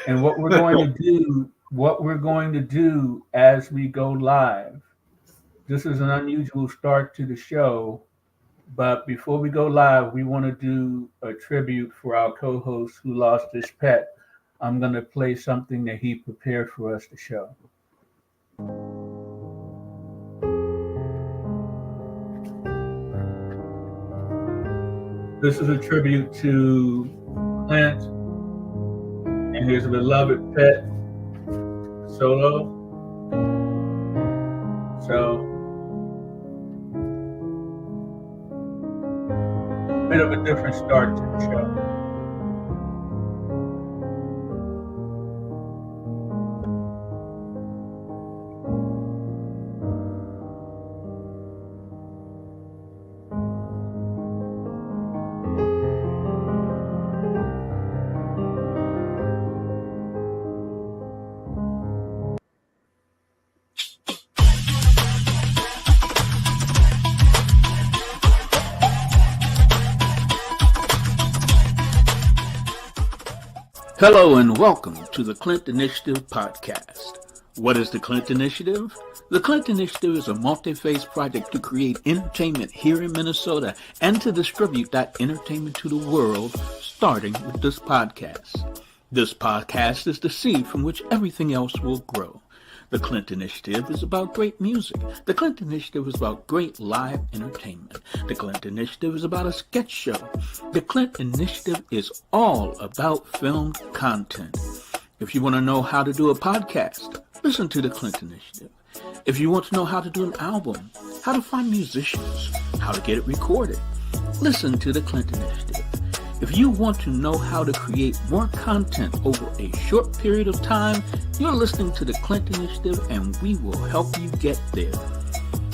And what we're going to do as we go live. This is an unusual start to the show, but before we go live, we want to do a tribute for our co-host who lost his pet. I'm going to play something that he prepared for us to show. This is a tribute to Clint and his beloved pet, Solo. So, a bit of a different start to the show. Hello and welcome to the Clint Initiative podcast. What is the Clint Initiative? The Clint Initiative is a multi-phase project to create entertainment here in Minnesota and to distribute that entertainment to the world, starting with this podcast. This podcast is the seed from which everything else will grow. The Clint Initiative is about great music. The Clint Initiative is about great live entertainment. The Clint Initiative is about a sketch show. The Clint Initiative is all about filmed content. If you want to know how to do a podcast, listen to the Clint Initiative. If you want to know how to do an album, how to find musicians, how to get it recorded, listen to the Clint Initiative. If you want to know how to create more content over a short period of time, you're listening to the Clint Initiative and we will help you get there.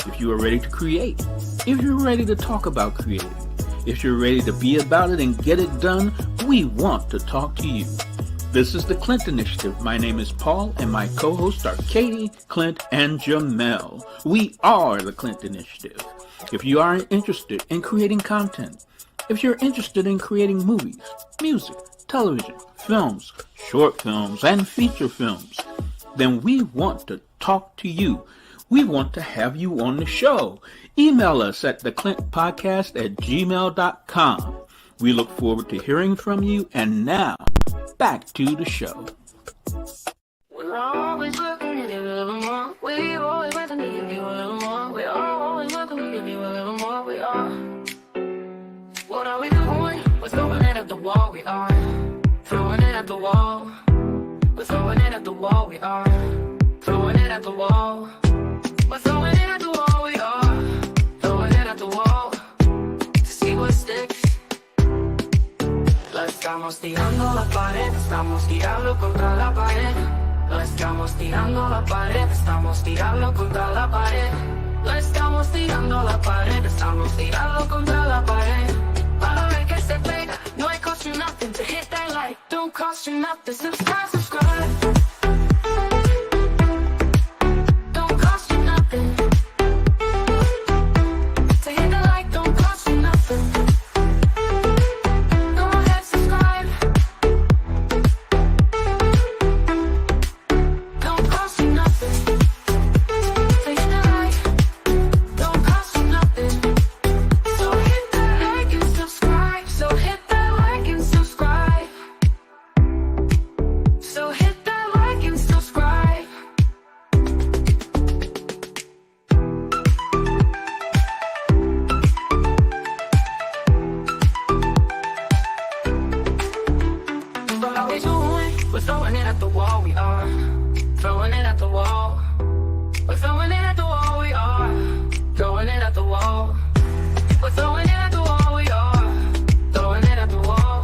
If you are ready to create, if you're ready to talk about creating, if you're ready to be about it and get it done, we want to talk to you. This is the Clint Initiative. My name is Paul and my co-hosts are Katie, Clint, and Jamel. We are the Clint Initiative. If you are interested in creating content, if you're interested in creating movies, music, television, films, short films, and feature films, then we want to talk to you. We want to have you on the show. Email us at theclintpodcast@gmail.com. We look forward to hearing from you. And now, back to the show. We're always looking to give you a little more. We're always looking to give you a little more. We're always looking to give you a little more. We are. What are we doing? We're throwing it at the wall. We are throwing it at the wall. We're throwing it at the wall. We are throwing it at the wall. We're throwing it at the wall. We are throwing it at the wall to see what sticks. Lo estamos tirando la pared. Estamos tirando contra la pared. Lo estamos tirando la pared. Estamos tirando contra la pared. Lo estamos tirando la pared. Estamos tirando contra la pared. Para ver que se pega, no it cost you nothing to hit that like. Don't cost you nothing, subscribe. Don't cost you nothing to hit the like. Don't cost you nothing. Go ahead, subscribe. Don't cost you nothing to hit the like. Don't cost you nothing. So hit that like and subscribe. So hit that like and subscribe. So hit that like and subscribe. What are we doing? We're throwing it at the wall. We are throwing it at the wall. We're throwing it at the wall. We are throwing it at the wall. We're throwing it at the wall. We are throwing it at the wall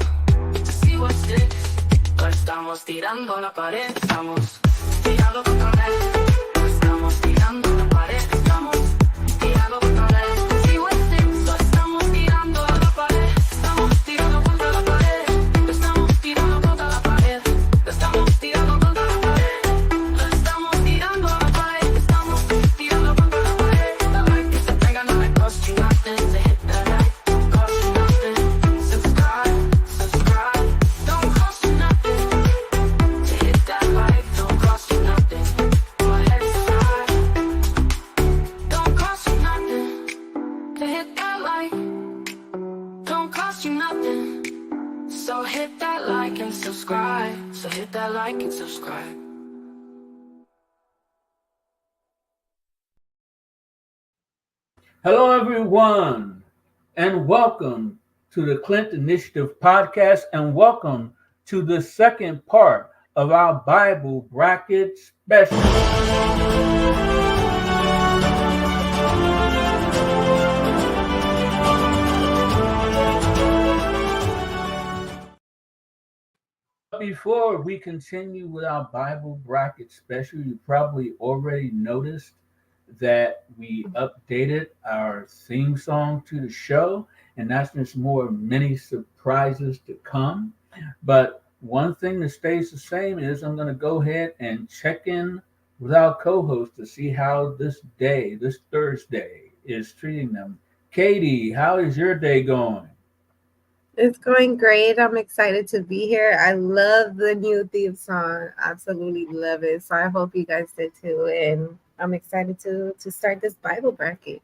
to see what sticks. Lo estamos tirando la pared. Estamos tirando contra la pared. Lo estamos tirando la pared. Estamos tirando contra la pared to see what sticks. Lo estamos tirando a la pared. Estamos tirando contra la pared. Lo estamos tirando contra la pared. Lo estamos tirando contra la pared. Lo estamos tirando a la pared. Estamos tirando contra la pared. La like que se pega no me cost you nothing to hit that like. Don't cost you nothing. Subscribe. Don't cost you nothing to hit that like and subscribe. So hit that like and subscribe. Hello, everyone, and welcome to the Clint Initiative podcast, and welcome to the second part of our Bible Bracket Special. Before we continue with our Bible Bracket Special, you probably already noticed that we updated our theme song to the show, and that's just more many surprises to come. But one thing that stays the same is I'm going to go ahead and check in with our co-host to see how this day, this Thursday, is treating them. Katie, how is your day going? It's going great. I'm excited to be here. I love the new theme song. Absolutely love it. So I hope you guys did too. And I'm excited to start this Bible bracket.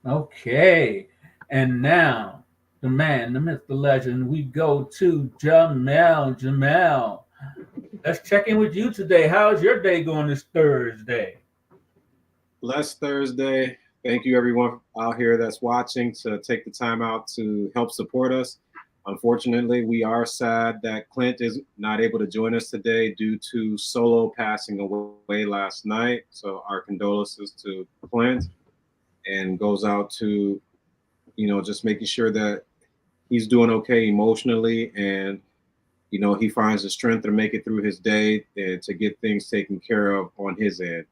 Okay. And now, the man, the myth, the legend, we go to Jamel. Jamel, let's check in with you today. How's your day going this Thursday? Blessed Thursday. Thank you, everyone out here that's watching, to take the time out to help support us. Unfortunately, we are sad that Clint is not able to join us today due to Solo passing away last night. So our condolences to Clint, and goes out to, just making sure that he's doing okay emotionally, and, he finds the strength to make it through his day and to get things taken care of on his end.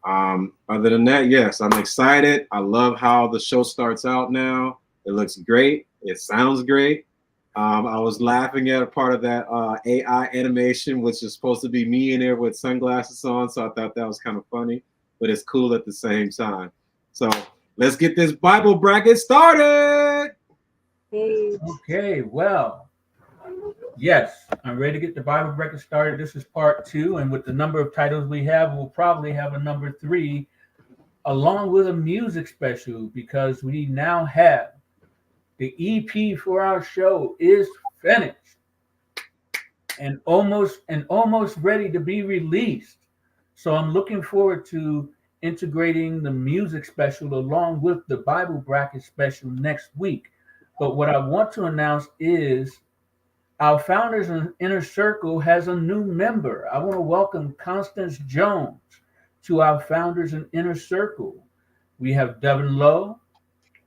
Other than that, yes, I'm excited. I love how the show starts out now. It looks great. It sounds great. I was laughing at a part of that AI animation, which is supposed to be me in there with sunglasses on. So I thought that was kind of funny, but it's cool at the same time. So let's get this Bible bracket started. Hey. Okay, well, yes, I'm ready to get the Bible bracket started. This is part 2, and with the number of titles we have, we'll probably have a number 3, along with a music special, because we now have the EP for our show is finished and almost ready to be released. So I'm looking forward to integrating the music special along with the Bible bracket special next week. But what I want to announce is our Founders in Inner Circle has a new member. I want to welcome Constance Jones to our Founders in Inner Circle. We have Devin Lowe,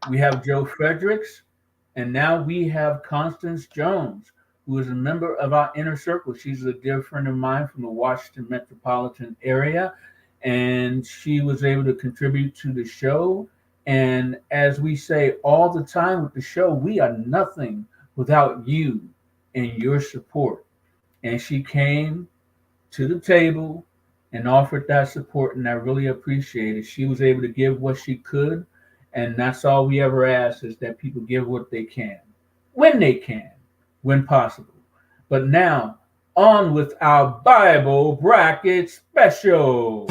we have Joe Fredericks, and now we have Constance Jones, who is a member of our Inner Circle. She's a dear friend of mine from the Washington metropolitan area, and she was able to contribute to the show. And as we say all the time with the show, we are nothing without you and your support. And she came to the table and offered that support, and I really appreciate it. She was able to give what she could, and that's all we ever ask, is that people give what they can, when possible. But now, on with our Bible bracket special.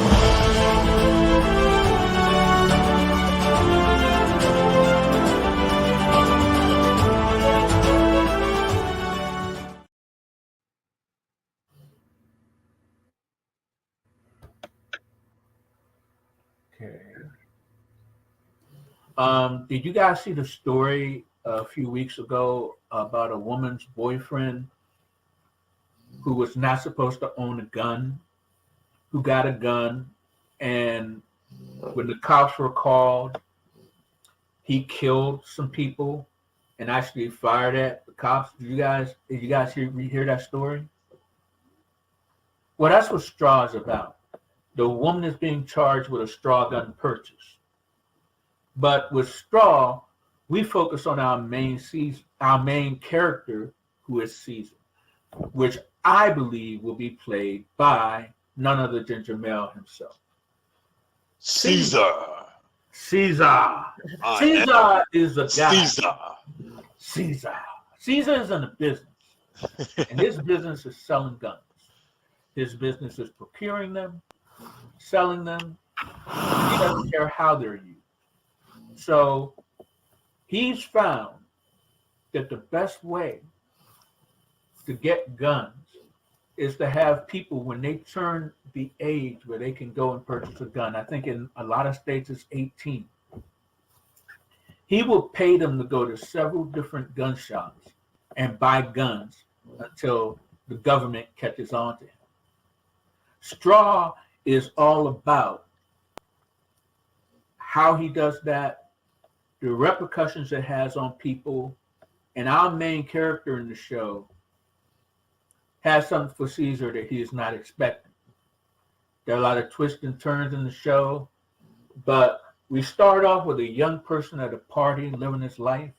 Okay. Did you guys see the story a few weeks ago about a woman's boyfriend who was not supposed to own a gun, who got a gun, and when the cops were called, he killed some people and actually fired at the cops? Did you guys hear that story? Well, that's what straw is about. The woman is being charged with a straw gun purchase. But with straw, we focus on our main character, who is Caesar, which I believe will be played by none other than Jamel himself. Caesar. Caesar is the guy. Caesar is in the business, and his business is selling guns. His business is procuring them, selling them. He doesn't care how they're used. So he's found that the best way to get guns is to have people, when they turn the age where they can go and purchase a gun, I think in a lot of states it's 18, he will pay them to go to several different gun shops and buy guns until the government catches on to him. Straw is all about how he does that, the repercussions it has on people, and our main character in the show has something for Caesar that he is not expecting. There are a lot of twists and turns in the show, but we start off with a young person at a party living his life,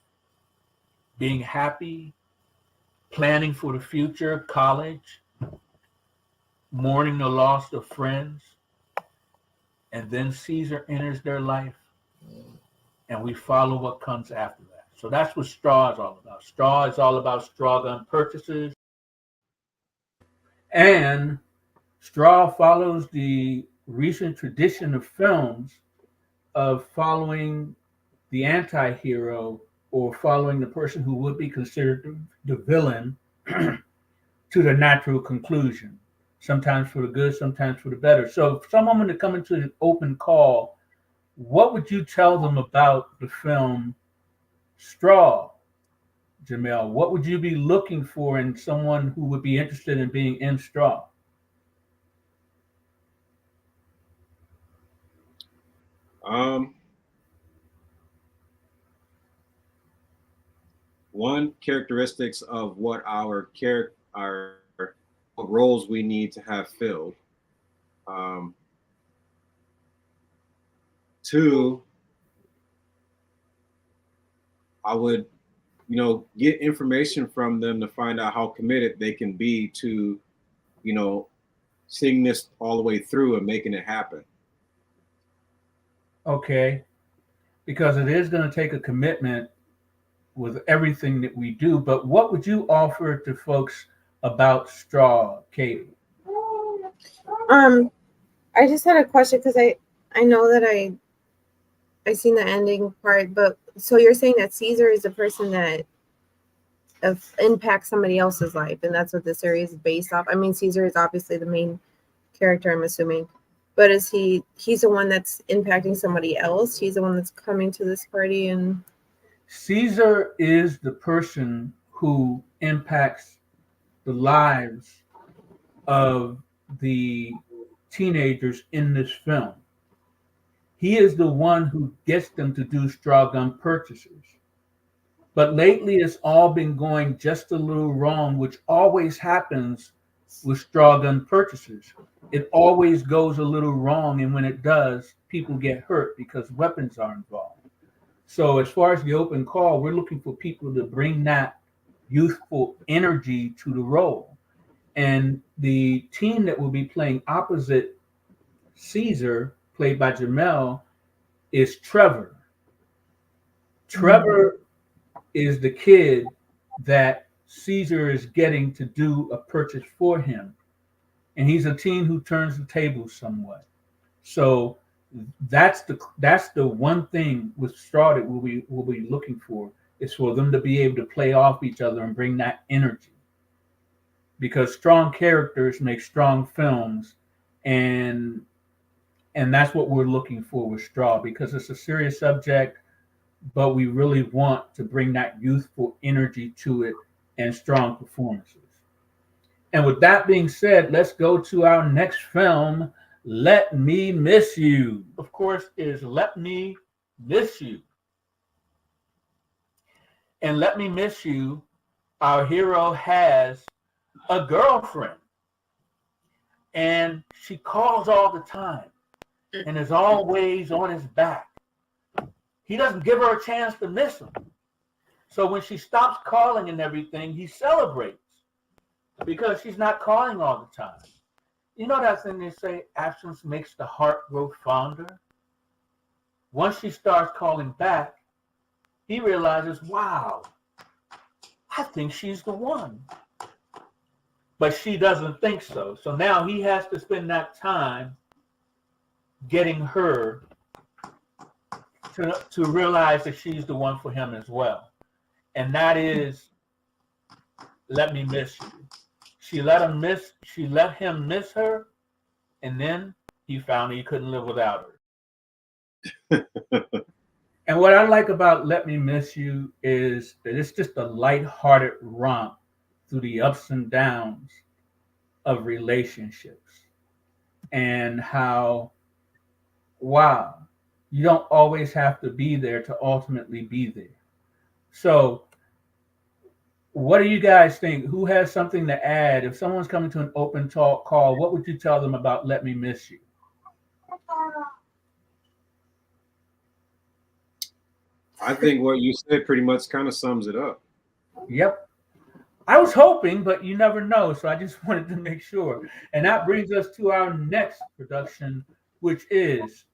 being happy, planning for the future, college, mourning the loss of friends, and then Caesar enters their life, and we follow what comes after that. So that's what Straw is all about. Straw is all about straw gun purchases, and Straw follows the recent tradition of films of following the anti-hero or following the person who would be considered the villain to the natural conclusion, sometimes for the good, sometimes for the better. So if someone were to come into an open call, what would you tell them about the film Straw, Jamel? What would you be looking for in someone who would be interested in being in Straw? One characteristics of what our what roles we need to have filled. Two, I would, get information from them to find out how committed they can be to, seeing this all the way through and making it happen. Okay, because it is going to take a commitment with everything that we do, but what would you offer to folks about Straw, Katie? I just had a question because I know that I seen the ending part, but so you're saying that Caesar is a person that impacts somebody else's life, and that's what the series is based off. I mean, Caesar is obviously the main character, I'm assuming, but is he's the one that's impacting somebody else? He's the one that's coming to this party, and Caesar is the person who impacts the lives of the teenagers in this film. He is the one who gets them to do straw gun purchases. But lately it's all been going just a little wrong, which always happens with straw gun purchases. It always goes a little wrong, and when it does, people get hurt because weapons are involved. So as far as the open call, we're looking for people to bring that youthful energy to the role. And the team that will be playing opposite Caesar, played by Jamel, is Trevor. Trevor is the kid that Caesar is getting to do a purchase for him. And he's a teen who turns the tables somewhat. So that's the one thing with Straw that we'll be looking for, is for them to be able to play off each other and bring that energy. Because strong characters make strong films, and that's what we're looking for with Straw, because it's a serious subject, but we really want to bring that youthful energy to it and strong performances. And with that being said, let's go to our next film, Let Me Miss You. Of course, is Let Me Miss You. And Let Me Miss You, our hero has a girlfriend, and she calls all the time and is always on his back. He doesn't give her a chance to miss him. So when she stops calling and everything, he celebrates because she's not calling all the time. You know that thing they say, absence makes the heart grow fonder? Once she starts calling back, he realizes, wow, I think she's the one. But she doesn't think so. So now he has to spend that time getting her to realize that she's the one for him as well. And that is let me miss you. She let him miss her, and then he found he couldn't live without her. And what I like about Let Me Miss You is that it's just a lighthearted romp through the ups and downs of relationships and how, wow, you don't always have to be there to ultimately be there. So, what do you guys think? Who has something to add? If someone's coming to an open talk call, what would you tell them about Let Me Miss You? I think what you said pretty much kind of sums it up. Yep. I was hoping, but you never know. So I just wanted to make sure. And that brings us to our next production, which is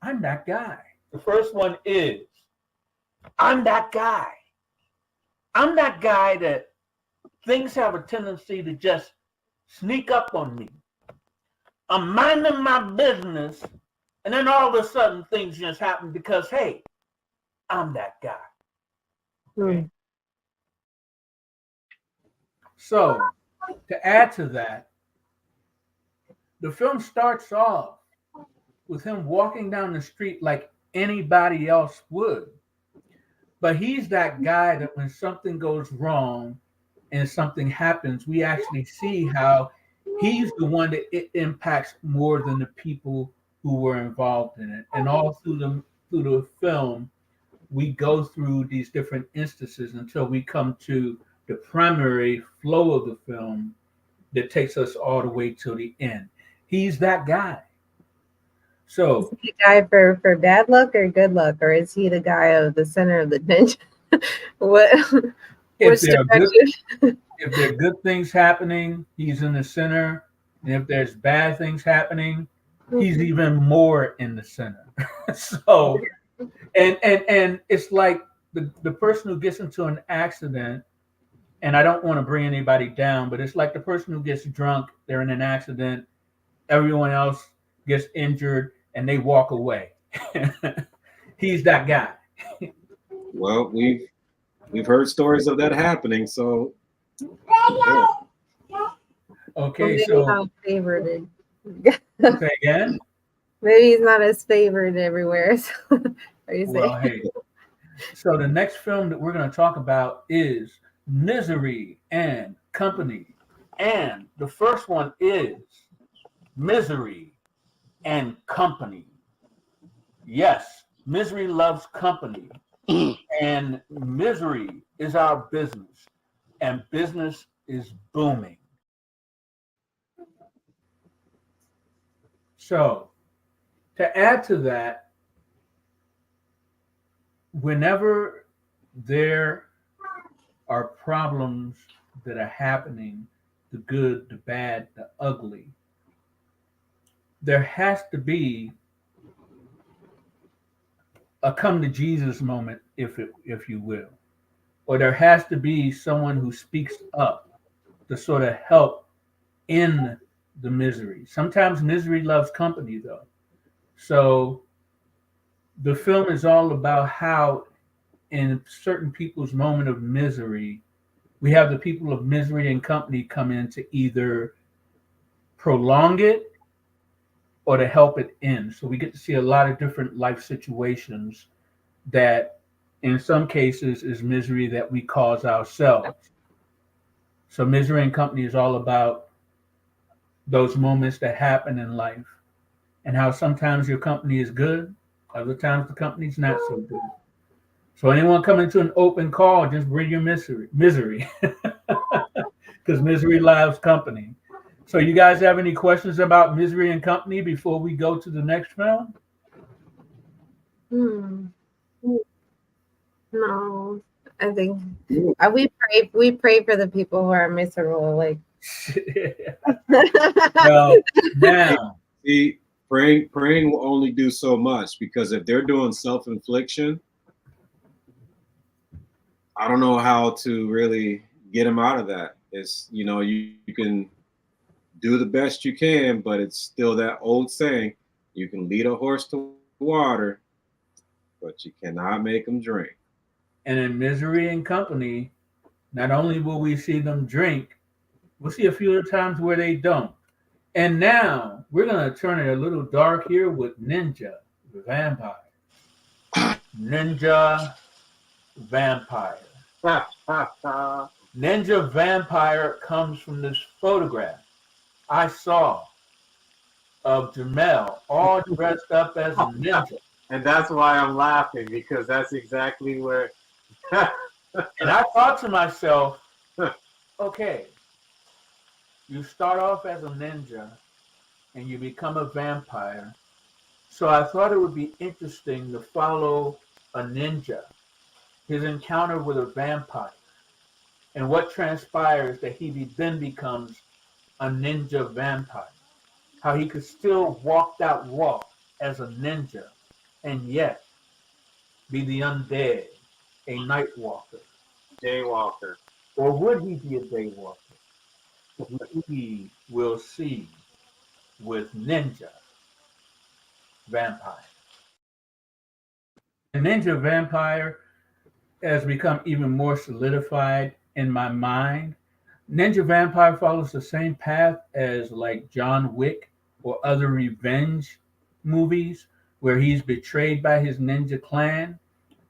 I'm That Guy. The first one is I'm that guy. I'm that guy that things have a tendency to just sneak up on me. I'm minding my business, and then all of a sudden things just happen because, hey, I'm that guy. Okay? So, to add to that, the film starts off with him walking down the street like anybody else would. But he's that guy that when something goes wrong and something happens, we actually see how he's the one that it impacts more than the people who were involved in it. And all through the film, we go through these different instances until we come to the primary flow of the film that takes us all the way to the end. He's that guy. So is he the guy for bad luck or good luck, or is he the guy of the center of the tension? What? if there are good things happening, he's in the center. And if there's bad things happening, he's even more in the center. So and it's like the person who gets into an accident, and I don't want to bring anybody down, but it's like the person who gets drunk, they're in an accident, everyone else gets injured, and they walk away. He's that guy. Well, we've heard stories of that happening, so yeah. Okay, maybe so not favored. say again. Maybe he's not as favored everywhere. So, are you Well, saying? hey. So the next film that we're going to talk about is Misery and Company. And the first one is Misery and Company. Yes, misery loves company. And misery is our business. And business is booming. So, to add to that, whenever there are problems that are happening, the good, the bad, the ugly, there has to be a come to Jesus moment, if you will, or there has to be someone who speaks up to sort of help in the misery. Sometimes misery loves company, though. So the film is all about how, in certain people's moment of misery, we have the people of misery and company come in to either prolong it or to help it end. So we get to see a lot of different life situations that in some cases is misery that we cause ourselves. So misery and company is all about those moments that happen in life and how sometimes your company is good, other times the company's not so good. So anyone coming to an open call, just bring your misery, because misery loves company. So you guys have any questions about Misery and Company before we go to the next film? No, I think we pray for the people who are miserable. Like, Well, now, See, praying will only do so much, because if they're doing self-infliction, I don't know how to really get them out of that. It's, you can do the best you can, but it's still that old saying, you can lead a horse to water, but you cannot make them drink. and in Misery and Company, Not only will we see them drink, we'll see a few of the times where they don't. And now we're going to turn it a little dark here with Ninja the Vampire. Ninja Vampire. Ninja Vampire comes from this photograph I saw of Jamel all dressed up as a ninja. And that's why I'm laughing, because that's exactly where. And I thought to myself, okay, you start off as a ninja and you become a vampire. So I thought it would be interesting to follow a ninja, his encounter with a vampire, and what transpires that he then becomes a ninja vampire. How he could still walk that walk as a ninja and yet be the undead, a night walker. Daywalker. Or would he be a daywalker? We will see with Ninja Vampire. The Ninja Vampire has become even more solidified in my mind. Ninja Vampire follows the same path as like John Wick or other revenge movies where he's betrayed by his ninja clan,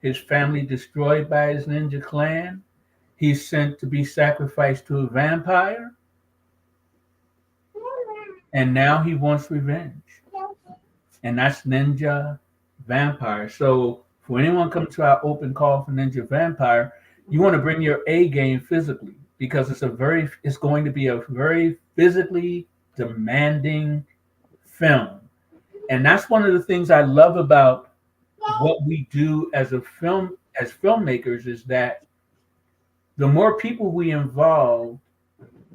his family destroyed by his ninja clan. He's sent to be sacrificed to a vampire. And now he wants revenge. And that's Ninja Vampire. So for anyone come to our open call for Ninja Vampire, you want to bring your A game physically because it's going to be a very physically demanding film. And that's one of the things I love about what we do as filmmakers is that the more people we involve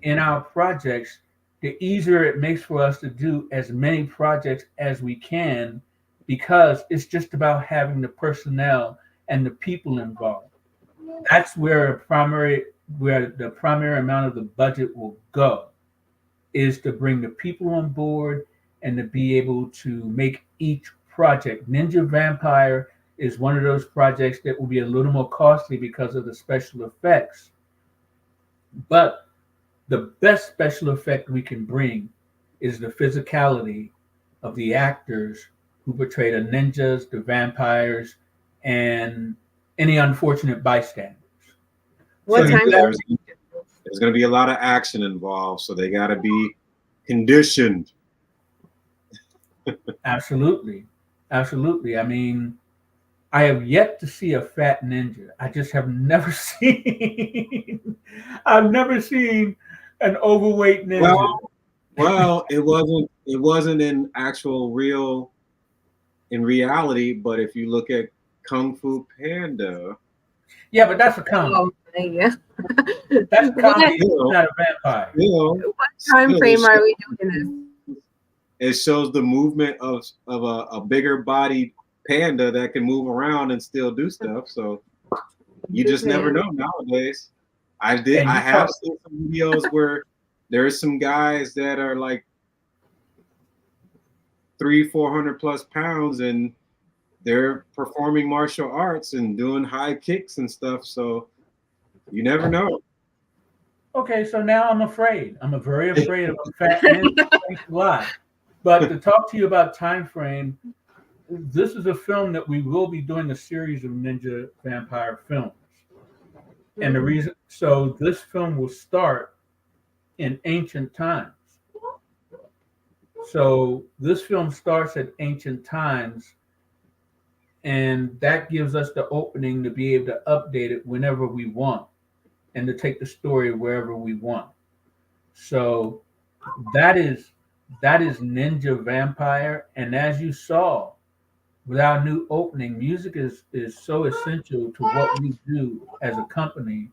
in our projects, the easier it makes for us to do as many projects as we can because it's just about having the personnel and the people involved. That's where the primary amount of the budget will go, is to bring the people on board and to be able to make each project. Ninja Vampire is one of those projects that will be a little more costly because of the special effects. But the best special effect we can bring is the physicality of the actors who portray the ninjas, the vampires, and any unfortunate bystanders. What time? There's going to be a lot of action involved, so they got to be conditioned. Absolutely. I mean, I have yet to see a fat ninja. I just have never seen. I've never seen an overweight ninja. Well, it wasn't in reality. But if you look at Kung Fu Panda, yeah, but that's a comedy. Oh, yeah. That's a comedy. It's not a vampire. What time frame are we doing this? It shows the movement of a bigger bodied panda that can move around and still do stuff. So you just never know nowadays. I have seen some videos where there's some guys that are like 300-400 plus pounds and they're performing martial arts and doing high kicks and stuff. So you never know. Okay, so now I'm afraid. I'm very afraid of a fat ninja. Thanks a lot. But to talk to you about time frame, this is a film that we will be doing a series of Ninja Vampire films. And the reason, so this film will start in ancient times. So this film starts at ancient times, and that gives us the opening to be able to update it whenever we want and to take the story wherever we want. So that is Ninja Vampire. And as you saw, with our new opening, music is so essential to what we do as a company.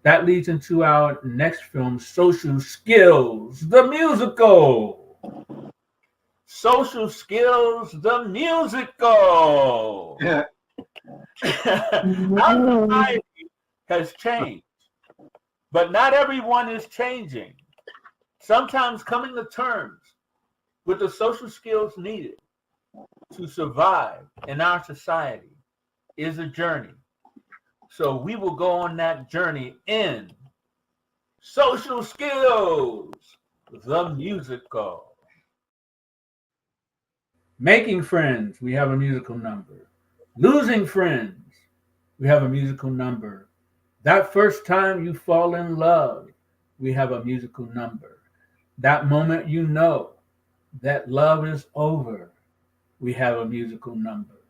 That leads into our next film, Social Skills, the musical. Social Skills, the musical. Yeah. Our society has changed, but not everyone is changing. Sometimes coming to terms with the social skills needed to survive in our society is a journey. So we will go on that journey in Social Skills, the musical. Making friends, we have a musical number. Losing friends, we have a musical number. That first time you fall in love, we have a musical number. That moment you know that love is over, we have a musical number.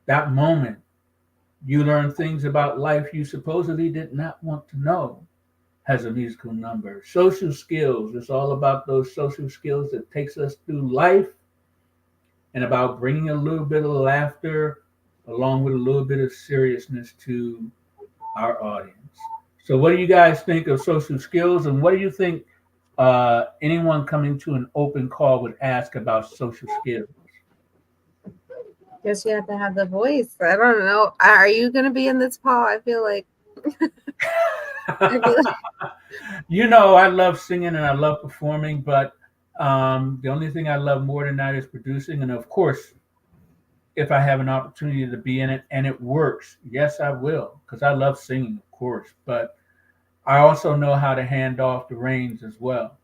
That moment you learn things about life you supposedly did not want to know has a musical number. Social skills, it's all about those social skills that takes us through life and about bringing a little bit of laughter along with a little bit of seriousness to our audience. So, what do you guys think of social skills, and what do you think anyone coming to an open call would ask about social skills? Guess you have to have the voice. I don't know. Are you going to be in this, Paul? I feel like. You know, I love singing and I love performing, but the only thing I love more than that is producing. And of course, if I have an opportunity to be in it and it works, yes, I will, because I love singing, of course. But I also know how to hand off the reins as well.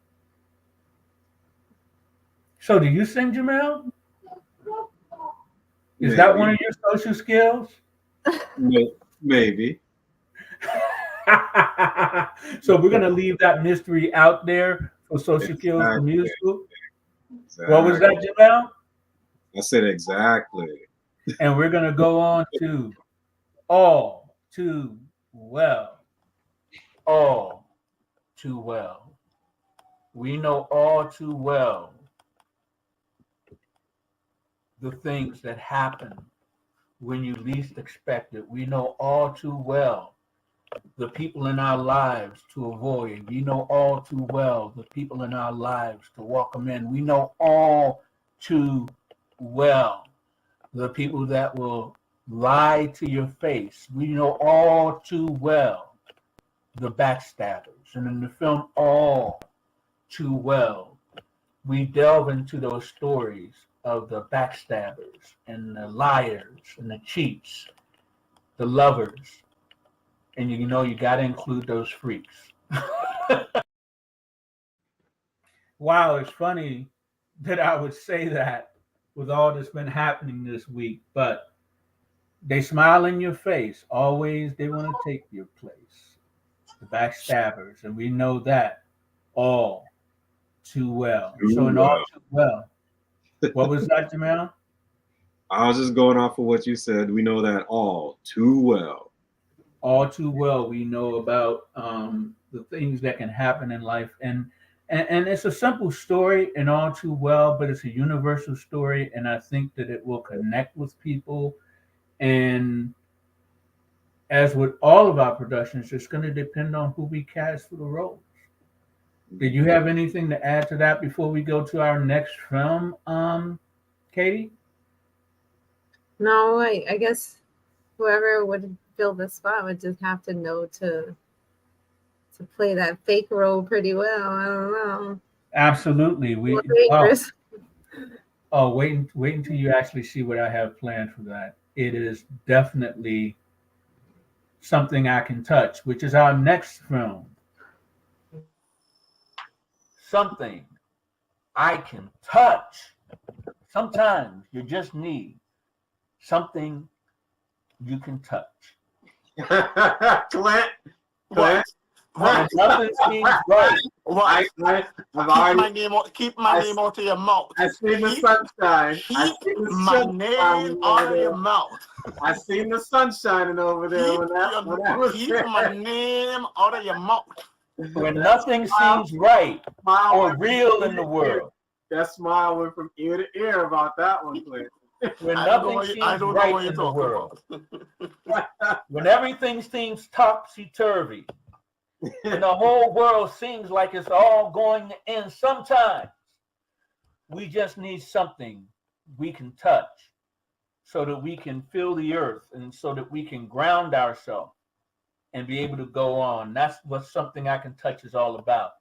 So, do you sing, Jamel? Is that one of your social skills? Maybe. So we're gonna leave that mystery out there for social skills, the Exactly. musical. What was that, Jamel? I said exactly. And we're gonna go on to all too well. All too well. We know all too well the things that happen when you least expect it. We know all too well the people in our lives to avoid. We know all too well the people in our lives to welcome in. We know all too well the people that will lie to your face. We know all too well the backstabbers. And in the film All Too Well, we delve into those stories of the backstabbers and the liars and the cheats, the lovers. And you know you got to include those freaks. Wow, it's funny that I would say that with all that's been happening this week, but they smile in your face. Always they want to take your place. The backstabbers, and we know that all too well. So in all too well, what was that, Jamel? I was just going off of what you said. We know that all too well. All too well, we know about the things that can happen in life, and it's a simple story, and all too well, but it's a universal story, and I think that it will connect with people. And as with all of our productions, it's going to depend on who we cast for the roles. Did you have anything to add to that before we go to our next film, Katie? No, I guess whoever would fill the spot would just have to know to play that fake role pretty well. I don't know. Absolutely. More dangerous. Wait until you actually see what I have planned for that. It is definitely something I can touch, which is our next film. Something I can touch. Sometimes you just need something you can touch. Clint. What? When nothing seems right. What? Keep my name out of your mouth. I seen the sunshine. Keep my name out of your mouth. I seen the sun shining over there. Keep my name out of your mouth. When nothing seems right or real in the world. That smile went from ear to ear about that one, Clint. When nothing seems right in the world. When everything seems topsy-turvy. And the whole world seems like it's all going to end. Sometimes we just need something we can touch so that we can feel the earth and so that we can ground ourselves and be able to go on. That's what something I can touch is all about.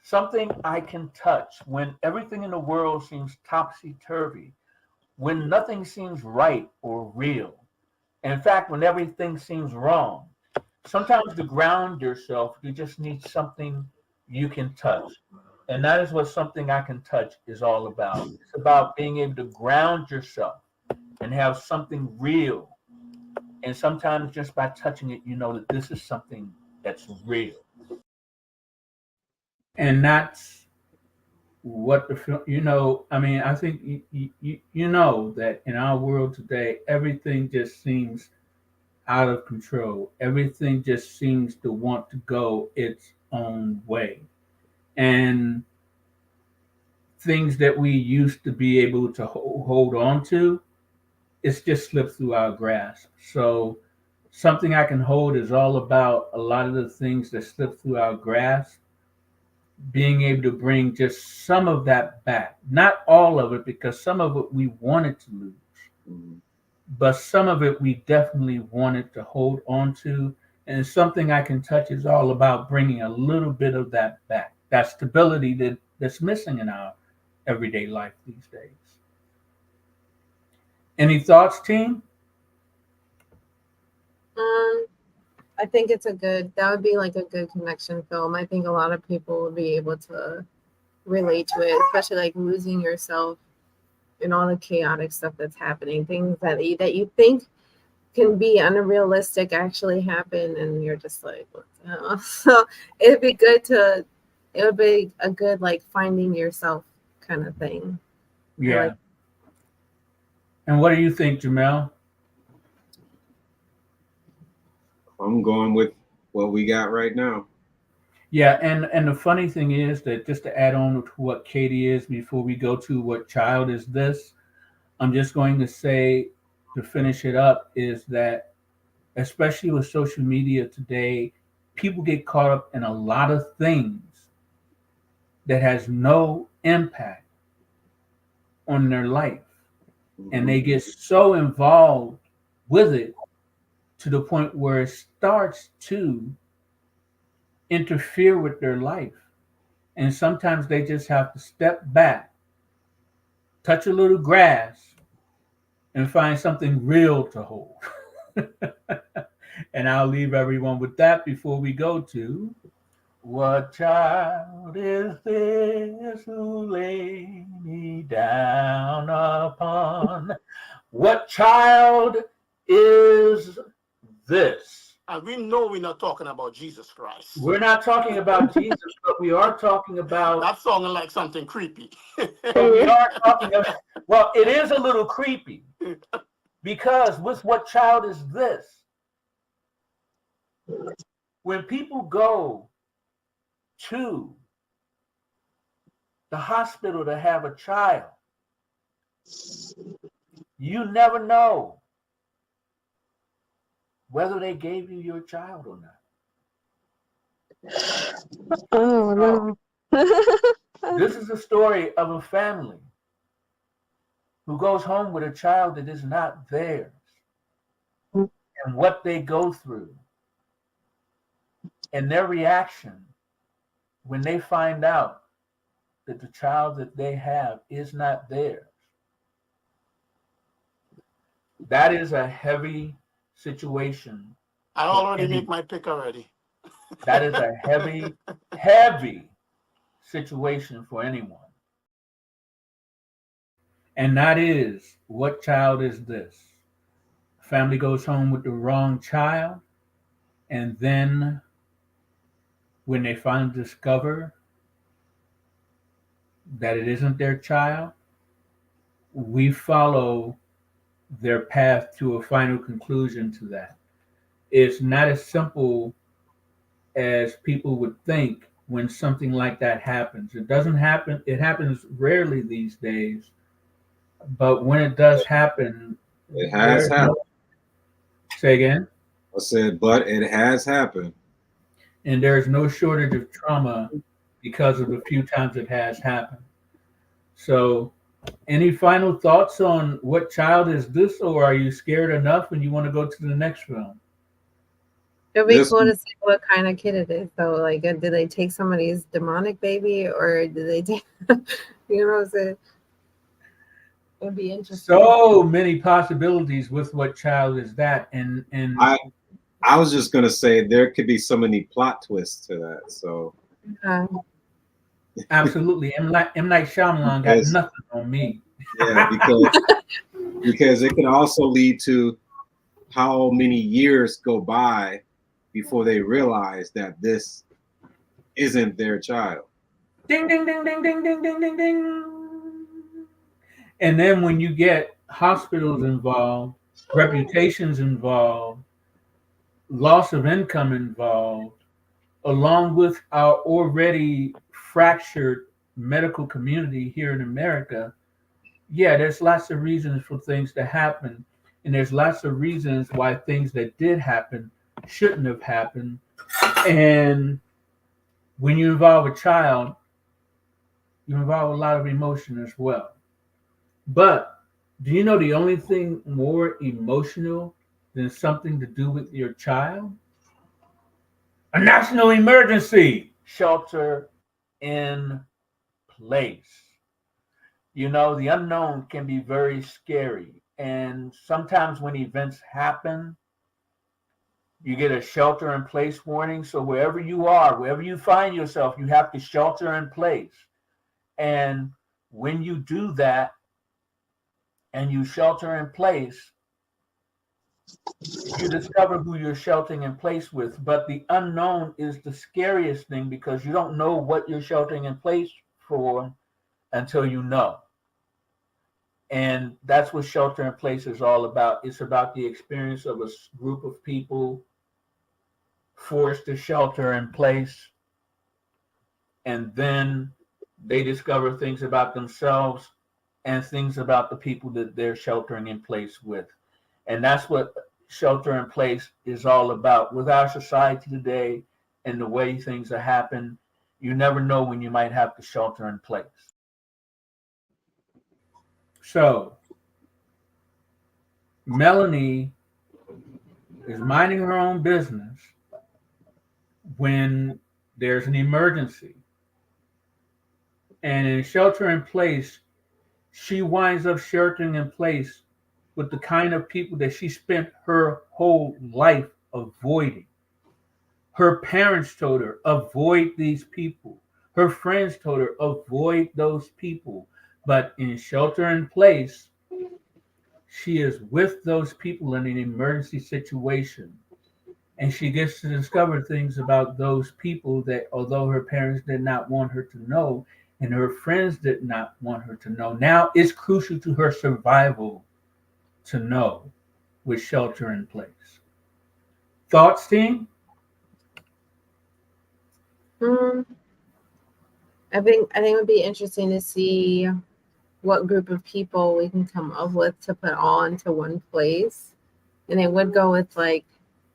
Something I can touch when everything in the world seems topsy-turvy, when nothing seems right or real, In fact, when everything seems wrong, sometimes to ground yourself, you just need something you can touch. And that is what something I can touch is all about. It's about being able to ground yourself and have something real. And sometimes just by touching it, you know that this is something that's real. And that's what the film, I mean, I think you know that in our world today, everything just seems out of control. Everything just seems to want to go its own way. And things that we used to be able to hold on to, it's just slipped through our grasp. So something I can hold is all about a lot of the things that slip through our grasp, being able to bring just some of that back. Not all of it, because some of it we wanted to lose, but some of it we definitely wanted to hold on to. And something I can touch is all about bringing a little bit of that back, that stability that's missing in our everyday life these days. Any thoughts, team? I think that would be like a good connection film. I think a lot of people would be able to relate to it, especially like losing yourself and all the chaotic stuff that's happening. Things that you think can be unrealistic actually happen, and you're just like, what the hell? So it would be a good like finding yourself kind of thing. Yeah. And what do you think, Jamel? I'm going with what we got right now. Yeah, and the funny thing is that, just to add on to what Katie is before we go to what child is this, I'm just going to say, to finish it up, is that especially with social media today, people get caught up in a lot of things that has no impact on their life. And they get so involved with it to the point where it starts to interfere with their life. And sometimes they just have to step back, touch a little grass, and find something real to hold. And I'll leave everyone with that before we go to what child is this who lay me down upon? What child is this? And we know we're not talking about Jesus Christ. We're not talking about Jesus, but we are talking about... That's sounding like something creepy. But we are talking about... Well, it is a little creepy, because with what child is this? When people go to the hospital to have a child, you never know whether they gave you your child or not. Oh no. This is a story of a family who goes home with a child that is not theirs, and what they go through, and their reaction when they find out that the child that they have is not theirs. That is a heavy situation. I already make my pick already. That is a heavy, heavy situation for anyone. And that is, what child is this? Family goes home with the wrong child, and then when they finally discover that it isn't their child, we follow their path to a final conclusion to that. It's not as simple as people would think when something like that happens. It doesn't happen, it happens rarely these days, but when it does happen, it has happened. Say again? I said, but it has happened. And there's no shortage of trauma because of the few times it has happened. So, any final thoughts on what child is this, or are you scared enough and you want to go to the next film? It'd be cool to see what kind of kid it is, though. Like, did they take somebody's demonic baby, or did they take, you know what I'm saying? would be interesting. So many possibilities with what child is that, and I was just gonna say there could be so many plot twists to that. So absolutely, M. Night Shyamalan got Because- nothing on me. yeah, because it can also lead to how many years go by before they realize that this isn't their child. Ding ding ding ding ding ding ding ding ding. And then when you get hospitals involved, reputations involved, loss of income involved, along with our already fractured medical community here in America, yeah, there's lots of reasons for things to happen. And there's lots of reasons why things that did happen shouldn't have happened. And when you involve a child, you involve a lot of emotion as well. But do you know the only thing more emotional than something to do with your child? A national emergency, shelter in place. You know, the unknown can be very scary. And sometimes when events happen, you get a shelter in place warning. So wherever you are, wherever you find yourself, you have to shelter in place. And when you do that and you shelter in place, you discover who you're sheltering in place with. But the unknown is the scariest thing because you don't know what you're sheltering in place for until you know. And that's what shelter in place is all about. It's about the experience of a group of people forced to shelter in place. And then they discover things about themselves and things about the people that they're sheltering in place with. And that's what shelter in place is all about. With our society today and the way things are happening, you never know when you might have to shelter in place. So Melanie is minding her own business when there's an emergency. And in shelter in place, she winds up sheltering in place with the kind of people that she spent her whole life avoiding. Her parents told her, avoid these people. Her friends told her, avoid those people. But in shelter in place, she is with those people in an emergency situation. And she gets to discover things about those people that, although her parents did not want her to know, and her friends did not want her to know, now it's crucial to her survival to know with shelter in place. Thoughts, team? I think it would be interesting to see what group of people we can come up with to put all into one place. And it would go with like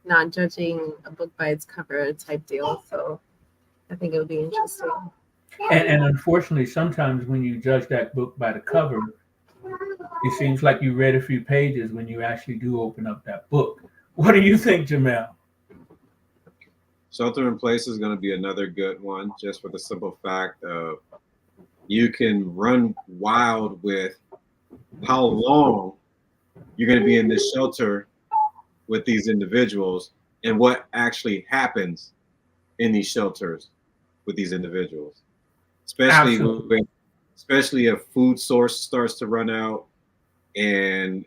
not judging a book by its cover type deal. So I think it would be interesting. And unfortunately, sometimes when you judge that book by the cover, it seems like you read a few pages when you actually do open up that book. What do you think, Jamel? Shelter in place is going to be another good one, just for the simple fact of you can run wild with how long you're going to be in this shelter with these individuals and what actually happens in these shelters with these individuals, especially if food source starts to run out, and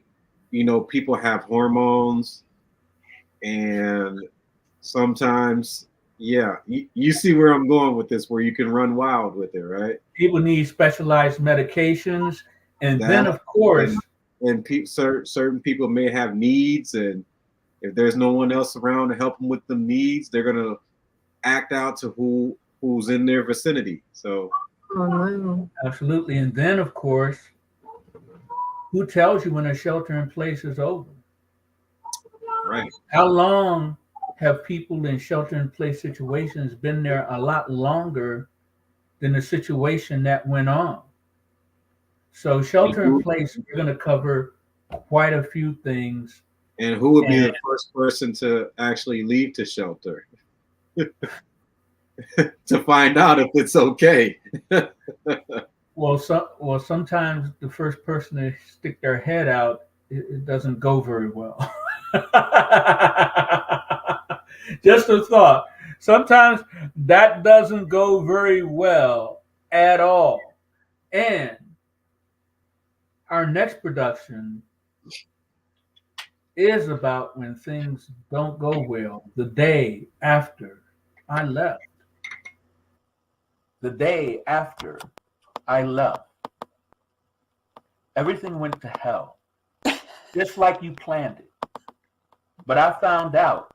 people have hormones, and sometimes you see where I'm going with this, where you can run wild with it, right? People need specialized medications, and then of course, and certain people may have needs, and if there's no one else around to help them with the needs, they're gonna act out to who's in their vicinity. So absolutely. And then of course, who tells you when a shelter in place is over? Right. How long have people in shelter in place situations been there? A lot longer than the situation that went on. So shelter in place, we're going to cover quite a few things. And who would be the first person to actually leave to shelter? To find out if it's okay. Sometimes the first person to stick their head out, it doesn't go very well. Just a thought. Sometimes that doesn't go very well at all. And our next production is about when things don't go well. The day after I left. The day after I left. Everything went to hell, just like you planned it. But I found out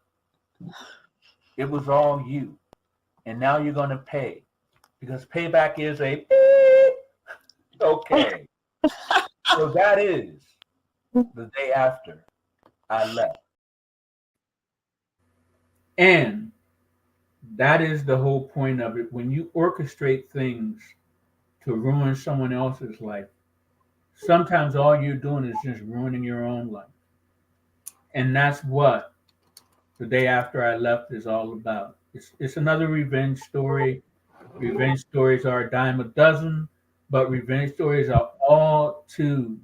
it was all you. And now you're going to pay. Because payback is a beep. Okay. So that is the day after I left. And that is the whole point of it. When you orchestrate things to ruin someone else's life, sometimes all you're doing is just ruining your own life. And that's what the day after I left is all about. It's another revenge story. Revenge stories are a dime a dozen, but revenge stories are all too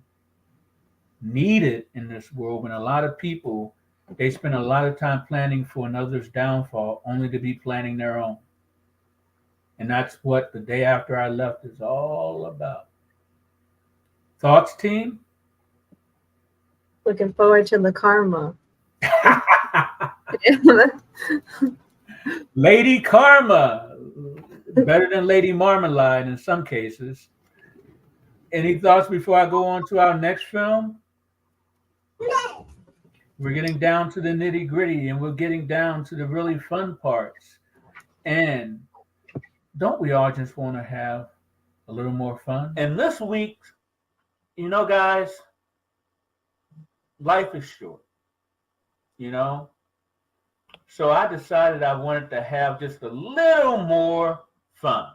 needed in this world when a lot of people they spend a lot of time planning for another's downfall only to be planning their own. And that's what the day after I left is all about. Thoughts, team? Looking forward to the karma. Lady Karma, better than Lady Marmalade in some cases. Any thoughts before I go on to our next film? We're getting down to the nitty gritty and we're getting down to the really fun parts. And don't we all just want to have a little more fun? And this week, guys, life is short, you know? So I decided I wanted to have just a little more fun.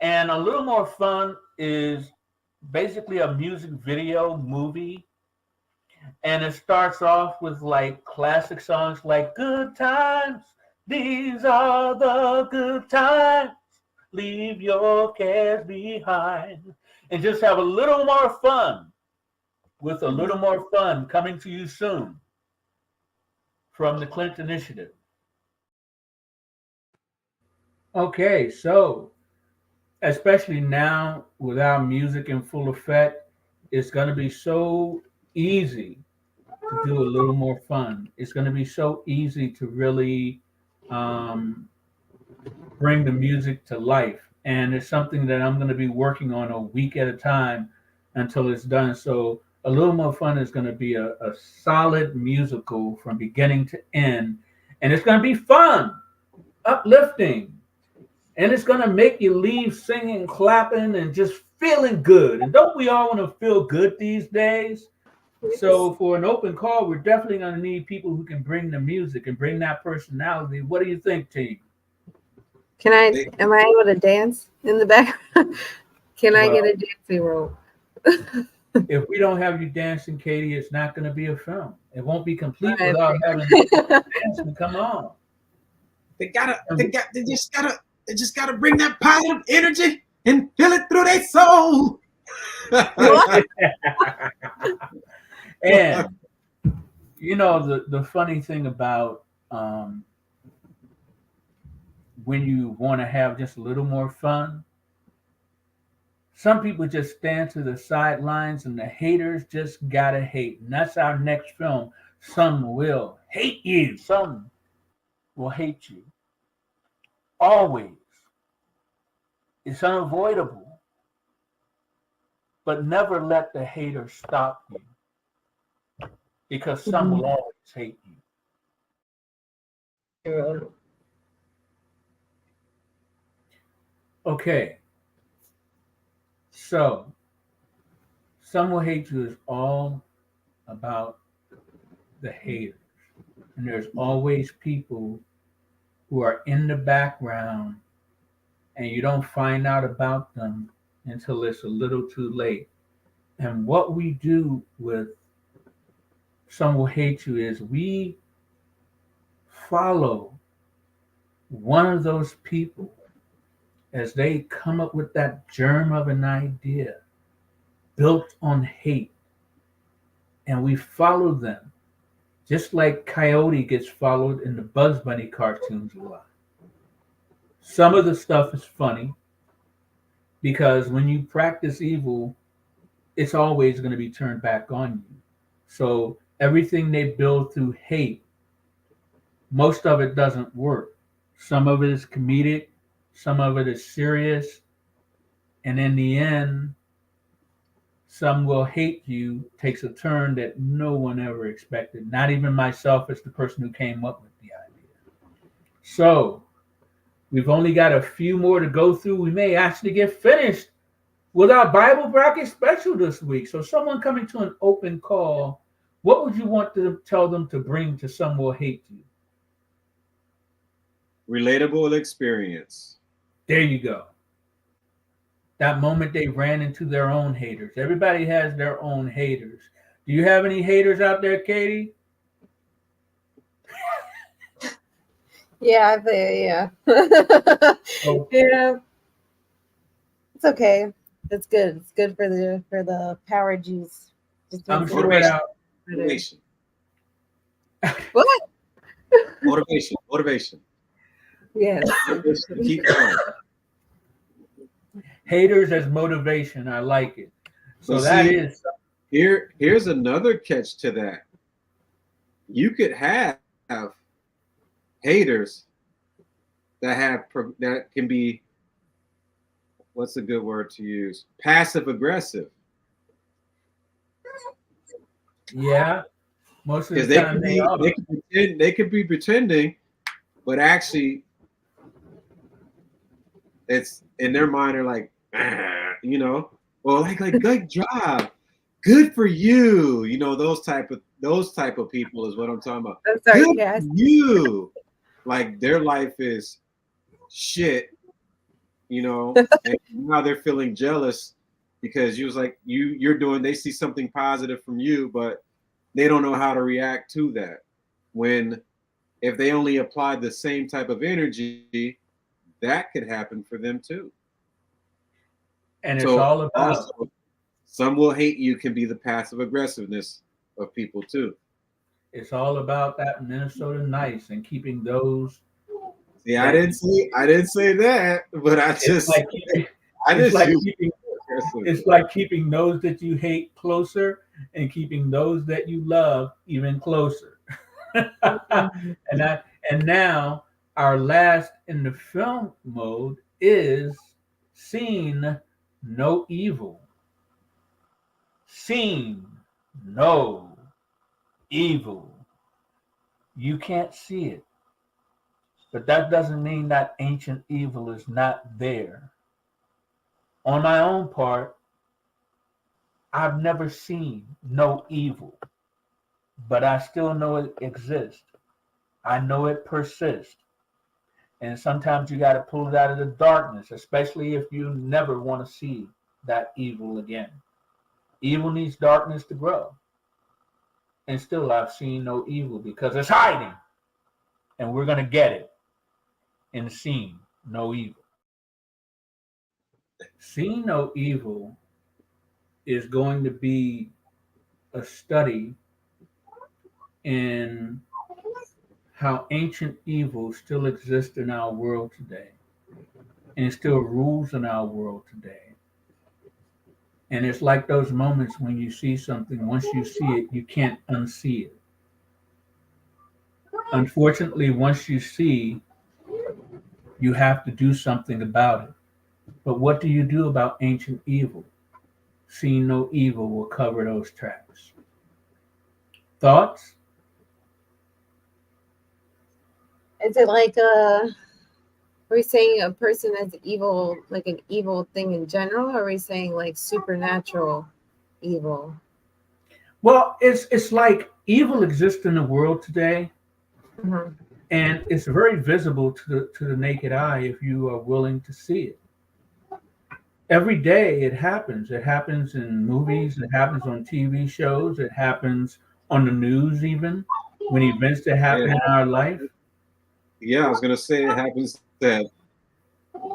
And a little more fun is basically a music video movie. And it starts off with like classic songs like Good Times. These are the good times. Leave your cares behind. And just have a little more fun with a little more fun coming to you soon from the Clint Initiative. Okay, so especially now with our music in full effect, it's going to be so easy to do a little more fun. It's going to be so easy to really um, bring the music to life. And it's something that I'm going to be working on a week at a time until it's done. So a little more fun is going to be a solid musical from beginning to end. And it's going to be fun, uplifting, and it's going to make you leave singing, clapping, and just feeling good. And don't we all want to feel good these days? So for an open call, we're definitely going to need people who can bring the music and bring that personality. What do you think, team? Am I able to dance in the background? Can I get a dancing role? If we don't have you dancing, Katie, it's not going to be a film. It won't be complete without having dancing. Come on. They just gotta bring that positive energy and feel it through their soul. And the funny thing about when you want to have just a little more fun, some people just stand to the sidelines and the haters just gotta hate. And that's our next film. Some will hate you. Some will hate you. Always. It's unavoidable. But never let the haters stop you. Because some will always hate you. Okay. So, Some Will Hate You is all about the haters. And there's always people who are in the background and you don't find out about them until it's a little too late. And what we do with Some Will Hate You is we follow one of those people as they come up with that germ of an idea built on hate, and we follow them, just like Coyote gets followed in the Bugs Bunny cartoons a lot. Some of the stuff is funny because when you practice evil, it's always going to be turned back on you. So everything they build through hate, most of it doesn't work. Some of it is comedic, some of it is serious, and in the end, some will hate you takes a turn that no one ever expected, not even myself as the person who came up with the idea. So we've only got a few more to go through. We may actually get finished with our Bible bracket special this week. So someone coming to an open call, what would you want to tell them to bring to some will hate you? Relatable experience. There you go. That moment they ran into their own haters. Everybody has their own haters. Do you have any haters out there, Katie? Yeah, yeah. Oh, Yeah. It's okay. It's good. It's good for the power juice. Just I'm makes it sure Motivation. now. better. Motivation. What? Motivation. Yes. Motivation to keep going. Haters as motivation. I like it. So But that see, is here's another catch to that. You could have haters that can be, what's a good word to use? Passive aggressive. yeah. Most of Because the time they are. they could be pretending, but actually it's in their mind are like, well, like good job, good for you, those type of people is what I'm talking about. I'm Good sorry, for Cass. you, like their life is shit, and now they're feeling jealous because you was like you're doing. They see something positive from you, but they don't know how to react to that. When if they only applied the same type of energy, that could happen for them too. And it's So all about also, some will hate you can be the passive aggressiveness of people too. that Minnesota nice and keeping those. See, I didn't say that, but I It's just like keeping, I it's just like use keeping aggressive. it's like keeping those that you hate closer and keeping those that you love even closer. and that and now our last in the film mode is seen no evil. Seen no evil. You can't see it, but that doesn't mean that ancient evil is not there. On my own part, I've never seen no evil, but I still know it exists. I know it persists. And sometimes you got to pull it out of the darkness, especially if you never want to see that evil again. Evil needs darkness to grow. And still, I've seen no evil because it's hiding. And we're going to get it in seeing no evil. Seeing no evil is going to be a study in how ancient evil still exists in our world today and it still rules in our world today. And it's like those moments when you see something, once you see it, you can't unsee it. Unfortunately, once you see, you have to do something about it. But what do you do about ancient evil? Seeing no evil will cover those tracks. Thoughts? Is it like are we saying a person is evil, like an evil thing in general, or are we saying like supernatural evil? Well, it's like evil exists in the world today, Mhm. and it's very visible to the naked eye if you are willing to see it. Every day it happens. It happens in movies, it happens on TV shows, it happens on the news even when events that happen Yeah, in our life. yeah. I was gonna say it happens that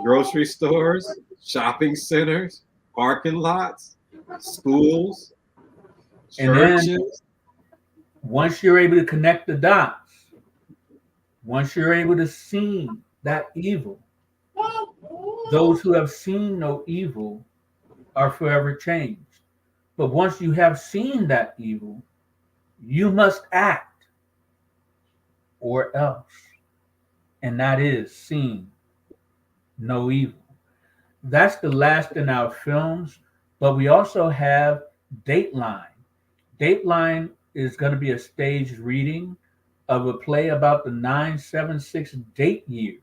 grocery stores, shopping centers, parking lots, schools, And then churches. once you're able to connect the dots, once you're able to see that evil, those who have seen no evil are forever changed. But once you have seen that evil, you must act or else. And that is seeing no evil. That's the last in our films, but we also have Dateline. Dateline is going to be a staged reading of a play about the 976 date years.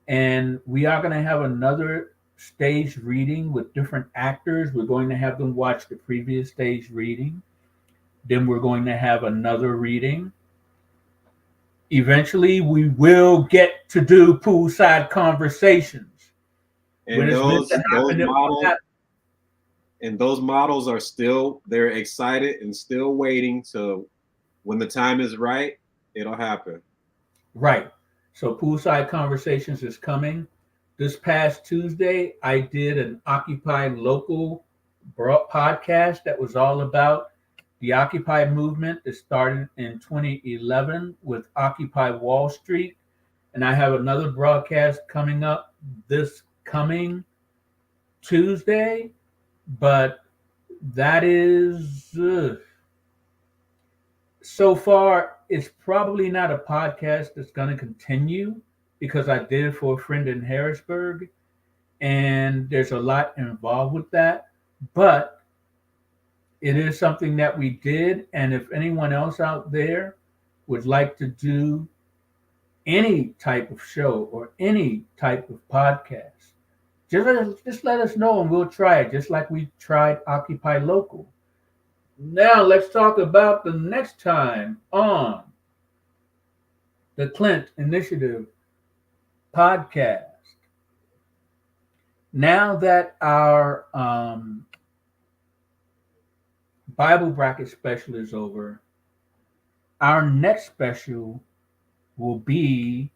And we are going to have another stage reading with different actors. We're going to have them watch the previous stage reading. Then we're going to have another reading. Eventually, we will get to do poolside conversations. And those models are still, they're excited and still waiting to, when the time is right, it'll happen. Right. So poolside conversations is coming. This past Tuesday, I did an Occupy Local podcast that was all about the Occupy movement that started in 2011 with Occupy Wall Street. And I have another broadcast coming up this coming Tuesday, but that is so far it's probably not a podcast that's going to continue because I did it for a friend in Harrisburg and there's a lot involved with that, but it is something that we did. And if anyone else out there would like to do any type of show or any type of podcast, just let us know and we'll try it, just like we tried Occupy Local. Now let's talk about the next time on the Clint Initiative podcast. Now that our Bible bracket special is over, our next special will be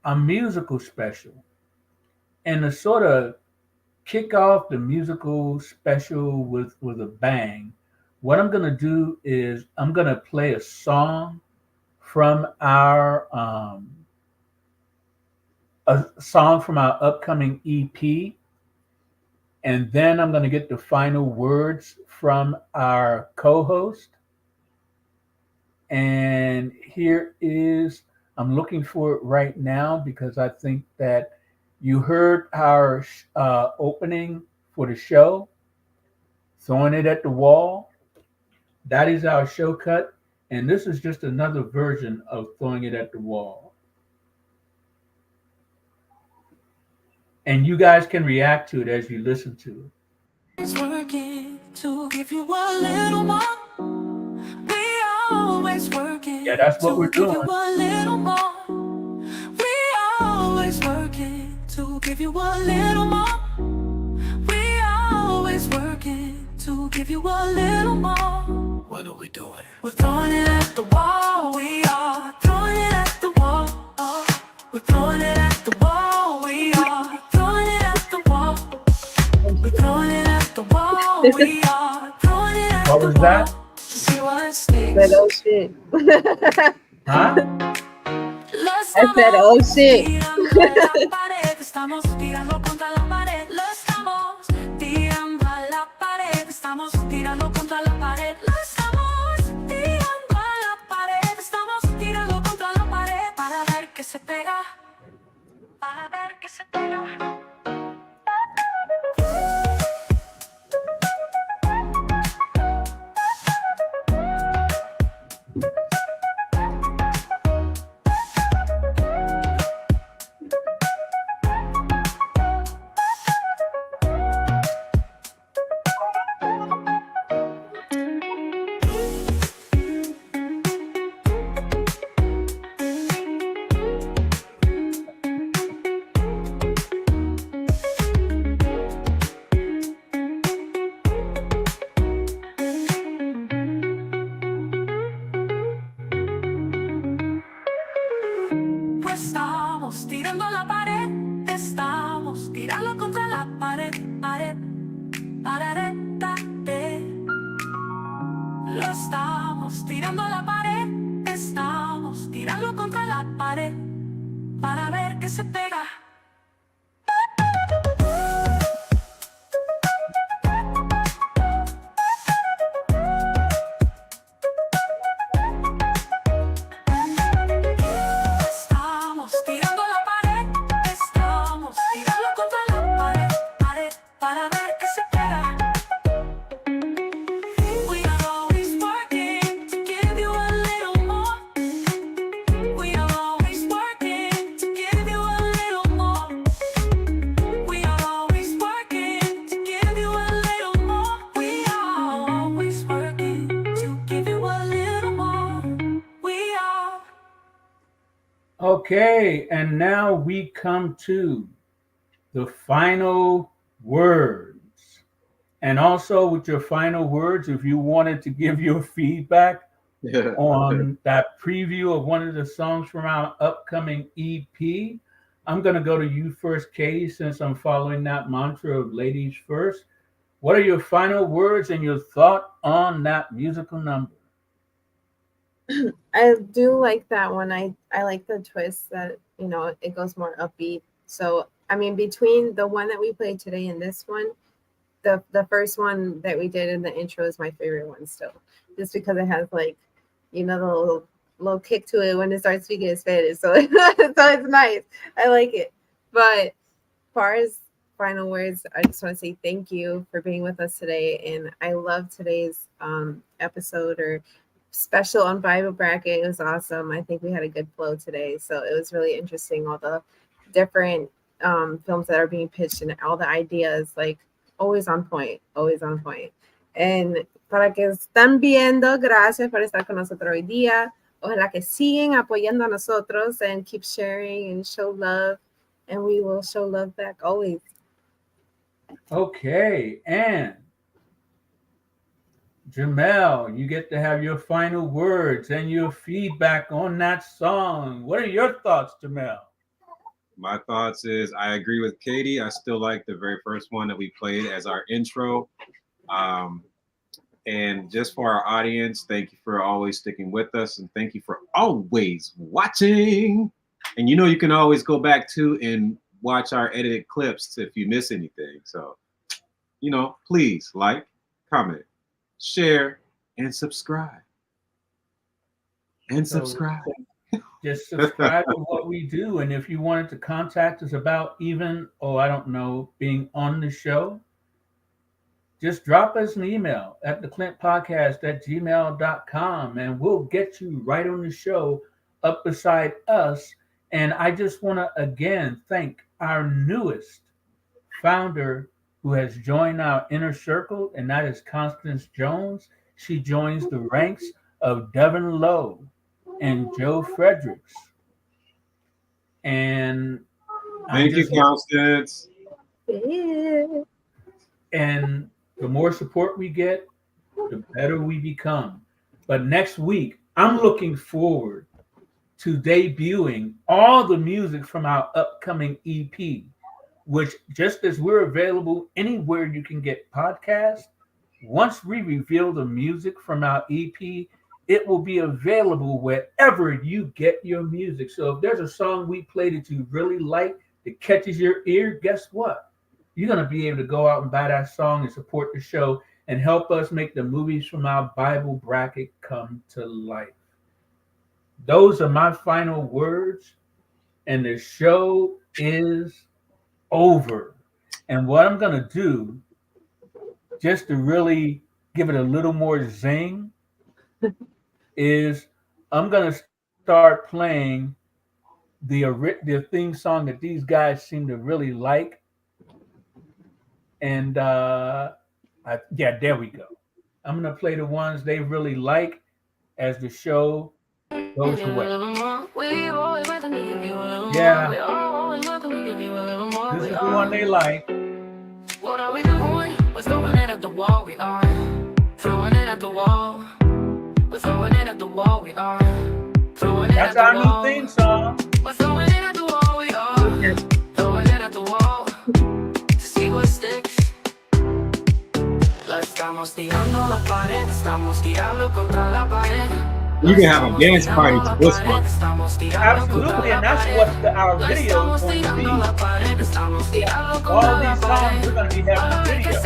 a musical special. And to sort of kick off the musical special with a bang, what I'm going to do is I'm going to play a song from our upcoming EP, and then I'm going to get the final words from our co-host. And here is, I'm looking for it right now because I think that you heard our opening for the show, Throwing It at the Wall. That is our show cut. And this is just another version of Throwing It at the Wall. And you guys can react to it as you listen to it. It's working to give you a little more. We always working. Yeah, that's what we're doing. Give you a little more. We always working to give you a little more. We always working to give you a little more. What are we doing? We're throwing it at the wall. We are throwing it at the wall. We're throwing it at the wall. We are throwing it at the wall. We're throwing it at the wall. We are throwing it at What the was wall. that? See what sticks. Said, oh shit. Huh? I said, oh shit. Estamos tirando contra la pared. Lo estamos tirando a la pared. Estamos tirando contra la pared. Lo estamos tirando a la pared. Estamos tirando contra la pared para ver qué se pega. Para ver qué se pega. pared, pared, pared, lo estamos tirando a la pared, estamos tirando contra la pared para ver qué se pega. Estamos tirando a la pared, estamos tirando contra la pared, pared para ver qué se pega. We are always working to give you a little more. We are always working to give you a little more. We are always working to give you a little more. We are always working to give you a little more. We are. Okay, and now we come to the final words. And also with your final words, if you wanted to give your feedback on that preview of one of the songs from our upcoming EP, I'm going to go to you first, Katie, since I'm following that mantra of ladies first. What are your final words and your thought on that musical number? I do like that one. I like the twist that, you know, it goes more upbeat. So, I mean, between the one that we played today and this one, the first one that we did in the intro is my favorite one still, just because it has, like, you know, the little kick to it when it starts speaking in Spanish. So, so it's nice. I like it. But as far as final words, I just want to say thank you for being with us today. And I love today's episode or special on Bible Bracket. It was awesome. I think we had a good flow today. So it was really interesting, all the different films that are being pitched and all the ideas, like always on point, always on point. And para que están viendo, gracias por estar con nosotros hoy día. Ojalá que siguen apoyando a nosotros and keep sharing and show love. And we will show love back always. Okay, and Jamel, you get to have your final words and your feedback on that song. What are your thoughts, Jamel? My thoughts is I agree with Katie. I still like the very first one that we played as our intro. And just for our audience, thank you for always sticking with us, and thank you for always watching. And you know you can always go back to and watch our edited clips if you miss anything. So, you know, please like, comment, share, and subscribe. And subscribe. Just subscribe to what we do. And if you wanted to contact us about even, being on the show, just drop us an email at theclintpodcast@gmail.com and we'll get you right on the show up beside us. And I just want to again thank our newest founder who has joined our inner circle, and that is Constance Jones. She joins the ranks of Devin Lowe and Joe Fredericks. And thank you, Constance. And the more support we get, the better we become. But next week, I'm looking forward to debuting all the music from our upcoming EP, which, just as we're available anywhere you can get podcasts, once we reveal the music from our EP, it will be available wherever you get your music. So if there's a song we played that you really like that catches your ear, guess what? You're going to be able to go out and buy that song and support the show and help us make the movies from our Bible bracket come to life. Those are my final words, and the show is over. And what I'm going to do, just to really give it a little more zing, is I'm going to start playing the theme song that these guys seem to really like. And there we go. I'm going to play the ones they really like as the show goes away. Yeah. This is the one they like. What are we doing? We're throwing it at the wall. We are throwing it at the wall. We're throwing it at the wall. We are throwing it at the wall. That's our new theme song. We're throwing it at the wall. We are throwing it at the wall to see what's Estamos tirando la pared, estamos tirando contra la pared. You can have a dance party to this one. Absolutely, and that's what our video is going to be. All these songs, we're going to be having a video.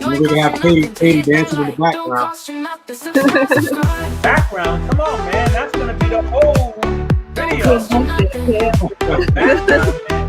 We're going to have Katie dancing in the background. Background, come on, man. That's going to be the whole video. Background, man.